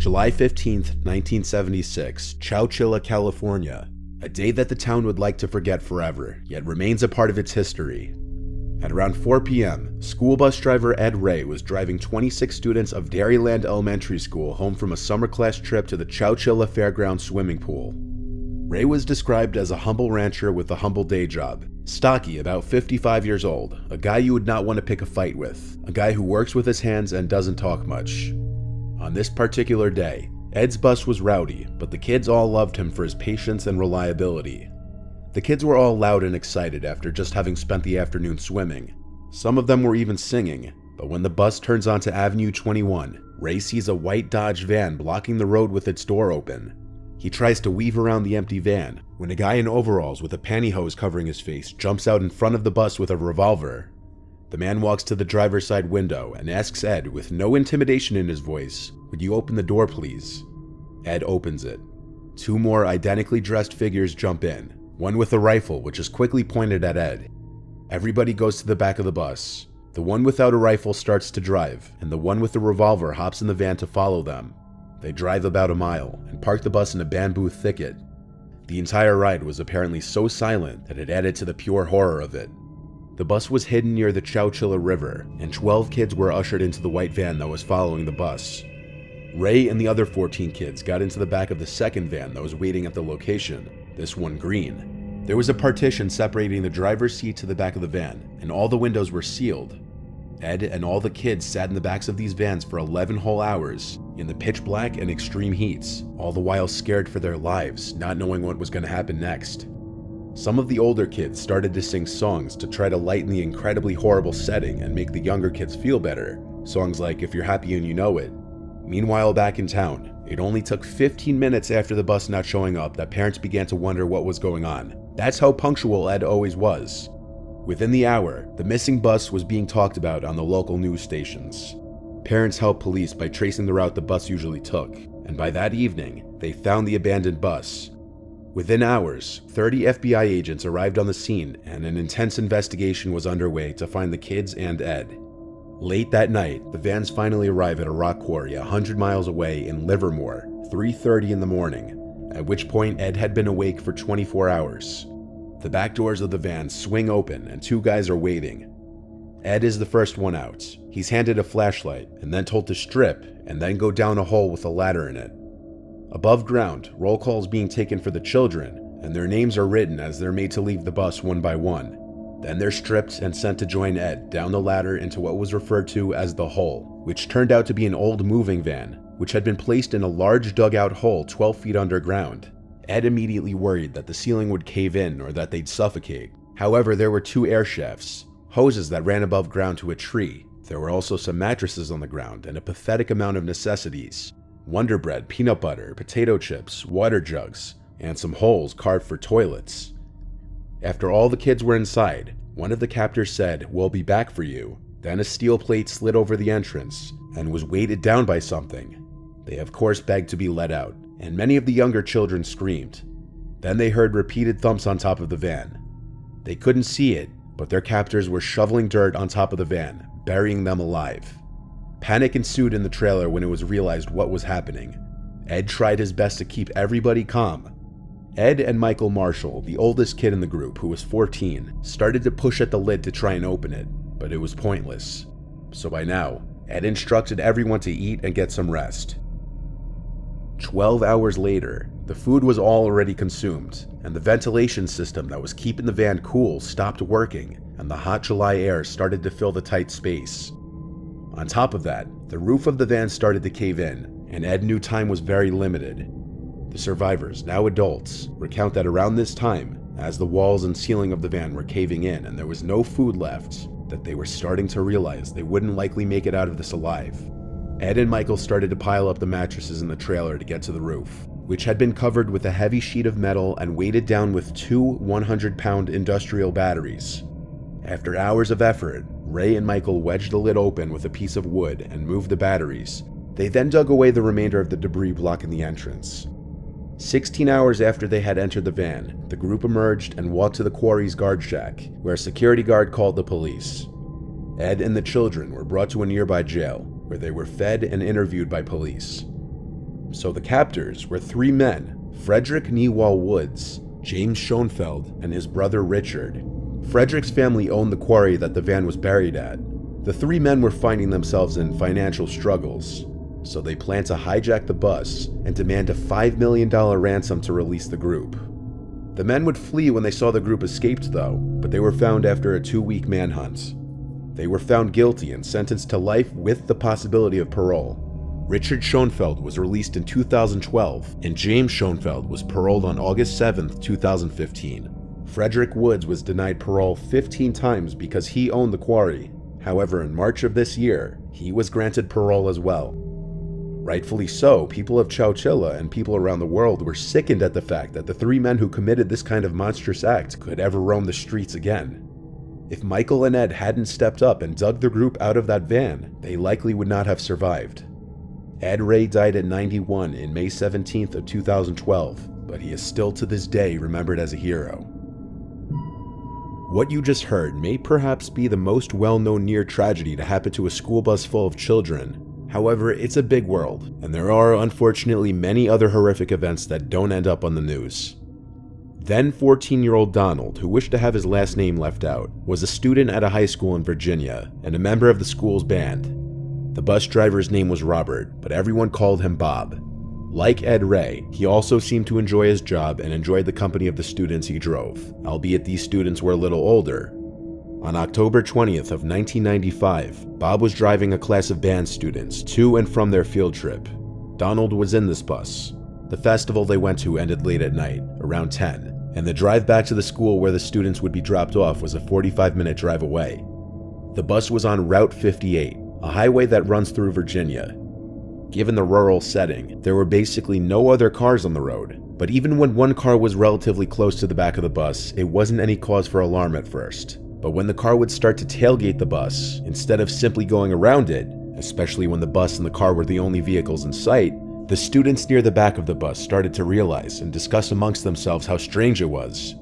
July 15th, 1976, Chowchilla, California. A day that the town would like to forget forever, yet remains a part of its history. At around 4 p.m., school bus driver Ed Ray was driving 26 students of Dairyland Elementary School home from a summer class trip to the Chowchilla Fairgrounds swimming pool. Ray was described as a humble rancher with a humble day job. Stocky, about 55 years old, a guy you would not want to pick a fight with, a guy who works with his hands and doesn't talk much. On this particular day, Ed's bus was rowdy, but the kids all loved him for his patience and reliability. The kids were all loud and excited after just having spent the afternoon swimming. Some of them were even singing, but when the bus turns onto Avenue 21, Ray sees a white Dodge van blocking the road with its door open. He tries to weave around the empty van, when a guy in overalls with a pantyhose covering his face jumps out in front of the bus with a revolver. The man walks to the driver's side window and asks Ed, with no intimidation in his voice, "Would you open the door, please?" Ed opens it. Two more identically dressed figures jump in, one with a rifle which is quickly pointed at Ed. Everybody goes to the back of the bus. The one without a rifle starts to drive, and the one with the revolver hops in the van to follow them. They drive about a mile and park the bus in a bamboo thicket. The entire ride was apparently so silent that it added to the pure horror of it. The bus was hidden near the Chowchilla River, and 12 kids were ushered into the white van that was following the bus. Ray and the other 14 kids got into the back of the second van that was waiting at the location, this one green. There was a partition separating the driver's seat to the back of the van, and all the windows were sealed. Ed and all the kids sat in the backs of these vans for 11 whole hours, in the pitch black and extreme heats, all the while scared for their lives, not knowing what was going to happen next. Some of the older kids started to sing songs to try to lighten the incredibly horrible setting and make the younger kids feel better, songs like "If You're Happy and You Know It." Meanwhile, back in town, it only took 15 minutes after the bus not showing up that parents began to wonder what was going on. That's how punctual Ed always was. Within the hour, the missing bus was being talked about on the local news stations. Parents helped police by tracing the route the bus usually took, and by that evening, they found the abandoned bus. Within hours, 30 FBI agents arrived on the scene, and an intense investigation was underway to find the kids and Ed. Late that night, the vans finally arrive at a rock quarry 100 miles away in Livermore, 3:30 in the morning, at which point Ed had been awake for 24 hours. The back doors of the van swing open and two guys are waiting. Ed is the first one out. He's handed a flashlight and then told to strip and then go down a hole with a ladder in it. Above ground, roll call is being taken for the children, and their names are written as they're made to leave the bus one by one. Then they're stripped and sent to join Ed down the ladder into what was referred to as the hole, which turned out to be an old moving van, which had been placed in a large dugout hole 12 feet underground. Ed immediately worried that the ceiling would cave in or that they'd suffocate. However, there were two air shafts, hoses that ran above ground to a tree. There were also some mattresses on the ground and a pathetic amount of necessities: Wonder Bread, peanut butter, potato chips, water jugs, and some holes carved for toilets. After all the kids were inside, one of the captors said, "We'll be back for you." Then a steel plate slid over the entrance and was weighted down by something. They of course begged to be let out, and many of the younger children screamed. Then they heard repeated thumps on top of the van. They couldn't see it, but their captors were shoveling dirt on top of the van, burying them alive. Panic ensued in the trailer when it was realized what was happening. Ed tried his best to keep everybody calm. Ed and Michael Marshall, the oldest kid in the group, who was 14, started to push at the lid to try and open it, but it was pointless. So by now, Ed instructed everyone to eat and get some rest. 12 hours later, the food was all already consumed, and the ventilation system that was keeping the van cool stopped working, and the hot July air started to fill the tight space. On top of that, the roof of the van started to cave in, and Ed knew time was very limited. The survivors, now adults, recount that around this time, as the walls and ceiling of the van were caving in and there was no food left, that they were starting to realize they wouldn't likely make it out of this alive. Ed and Michael started to pile up the mattresses in the trailer to get to the roof, which had been covered with a heavy sheet of metal and weighted down with two 100-pound industrial batteries. After hours of effort, Ray and Michael wedged the lid open with a piece of wood and moved the batteries. They then dug away the remainder of the debris blocking the entrance. 16 hours after they had entered the van, the group emerged and walked to the quarry's guard shack, where a security guard called the police. Ed and the children were brought to a nearby jail, where they were fed and interviewed by police. So the captors were three men: Frederick Newall Woods, James Schoenfeld, and his brother Richard. Frederick's family owned the quarry that the van was buried at. The three men were finding themselves in financial struggles, so they planned to hijack the bus and demand a $5 million ransom to release the group. The men would flee when they saw the group escaped though, but they were found after a 2-week manhunt. They were found guilty and sentenced to life with the possibility of parole. Richard Schoenfeld was released in 2012, and James Schoenfeld was paroled on August 7, 2015. Frederick Woods was denied parole 15 times because he owned the quarry. However, in March of this year, he was granted parole as well. Rightfully so, people of Chowchilla and people around the world were sickened at the fact that the three men who committed this kind of monstrous act could ever roam the streets again. If Michael and Ed hadn't stepped up and dug the group out of that van, they likely would not have survived. Ed Ray died at 91 in May 17th of 2012, but he is still to this day remembered as a hero. What you just heard may perhaps be the most well-known near tragedy to happen to a school bus full of children. However, it's a big world, and there are unfortunately many other horrific events that don't end up on the news. Then 14-year-old Donald, who wished to have his last name left out, was a student at a high school in Virginia and a member of the school's band. The bus driver's name was Robert, but everyone called him Bob. Like Ed Ray, he also seemed to enjoy his job and enjoyed the company of the students he drove, albeit these students were a little older. On October 20th of 1995, Bob was driving a class of band students to and from their field trip. Donald was in this bus. The festival they went to ended late at night, around 10, and the drive back to the school where the students would be dropped off was a 45-minute drive away. The bus was on Route 58, a highway that runs through Virginia. Given the rural setting, there were basically no other cars on the road, but even when one car was relatively close to the back of the bus, it wasn't any cause for alarm at first. But when the car would start to tailgate the bus, instead of simply going around it, especially when the bus and the car were the only vehicles in sight, the students near the back of the bus started to realize and discuss amongst themselves how strange it was.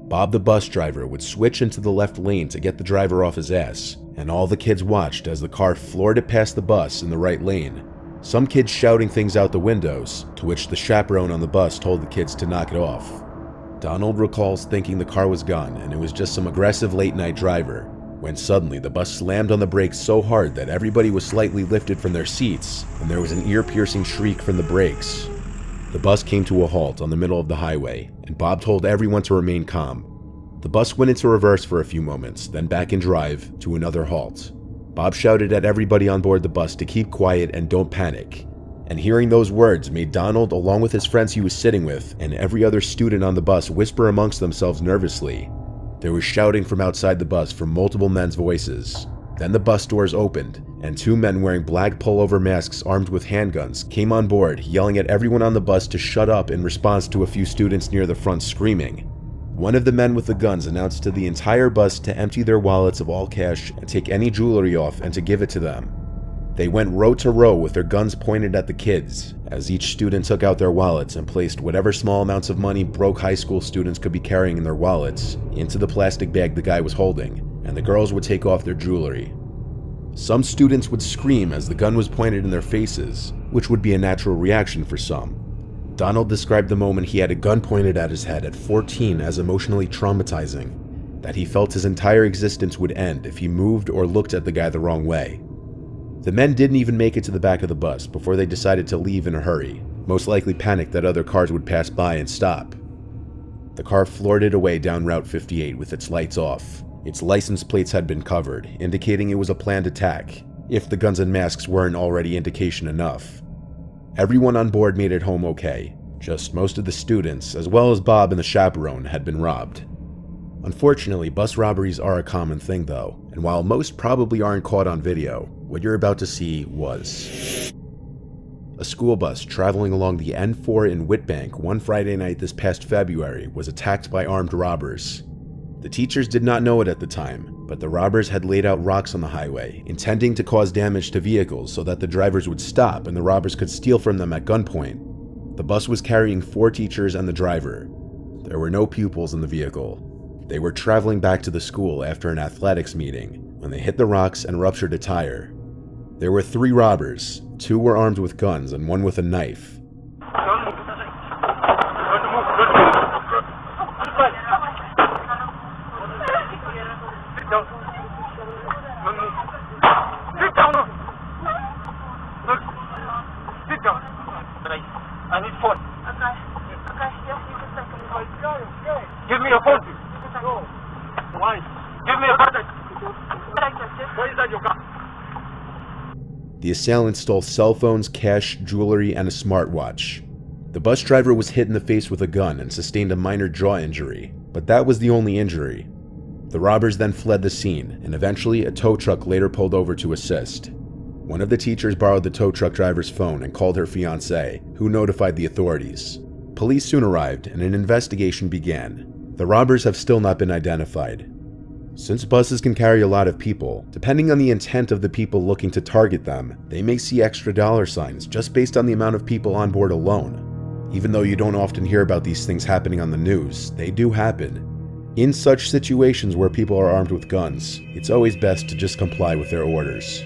Bob the bus driver would switch into the left lane to get the driver off his ass, and all the kids watched as the car floored it past the bus in the right lane. Some kids shouting things out the windows, to which the chaperone on the bus told the kids to knock it off. Donald recalls thinking the car was gone and it was just some aggressive late-night driver, when suddenly the bus slammed on the brakes so hard that everybody was slightly lifted from their seats, and there was an ear-piercing shriek from the brakes. The bus came to a halt on the middle of the highway, and Bob told everyone to remain calm. The bus went into reverse for a few moments, then back in drive to another halt. Bob shouted at everybody on board the bus to keep quiet and don't panic. And hearing those words made Donald, along with his friends he was sitting with, and every other student on the bus whisper amongst themselves nervously. There was shouting from outside the bus from multiple men's voices. Then the bus doors opened, and two men wearing black pullover masks armed with handguns came on board, yelling at everyone on the bus to shut up in response to a few students near the front screaming. One of the men with the guns announced to the entire bus to empty their wallets of all cash and take any jewelry off and to give it to them. They went row to row with their guns pointed at the kids, as each student took out their wallets and placed whatever small amounts of money broke high school students could be carrying in their wallets into the plastic bag the guy was holding, and the girls would take off their jewelry. Some students would scream as the gun was pointed in their faces, which would be a natural reaction for some. Donald described the moment he had a gun pointed at his head at 14 as emotionally traumatizing, that he felt his entire existence would end if he moved or looked at the guy the wrong way. The men didn't even make it to the back of the bus before they decided to leave in a hurry, most likely panicked that other cars would pass by and stop. The car floored it away down Route 58 with its lights off. Its license plates had been covered, indicating it was a planned attack, if the guns and masks weren't already indication enough. Everyone on board made it home okay, just most of the students, as well as Bob and the chaperone, had been robbed. Unfortunately, bus robberies are a common thing though, and while most probably aren't caught on video, what you're about to see was. A school bus traveling along the N4 in Whitbank one Friday night this past February was attacked by armed robbers. The teachers did not know it at the time, but the robbers had laid out rocks on the highway, intending to cause damage to vehicles so that the drivers would stop and the robbers could steal from them at gunpoint. The bus was carrying 4 teachers and the driver. There were no pupils in the vehicle. They were traveling back to the school after an athletics meeting when they hit the rocks and ruptured a tire. There were 3 robbers, 2 were armed with guns and 1 with a knife. I need phone. Okay, yes, you can take it. Give me a phone. Why? Give me a phone. What is that you got? The assailants stole cell phones, cash, jewelry, and a smartwatch. The bus driver was hit in the face with a gun and sustained a minor jaw injury, but that was the only injury. The robbers then fled the scene, and eventually a tow truck later pulled over to assist. One of the teachers borrowed the tow truck driver's phone and called her fiancé, who notified the authorities. Police soon arrived and an investigation began. The robbers have still not been identified. Since buses can carry a lot of people, depending on the intent of the people looking to target them, they may see extra dollar signs just based on the amount of people on board alone. Even though you don't often hear about these things happening on the news, they do happen. In such situations where people are armed with guns, it's always best to just comply with their orders.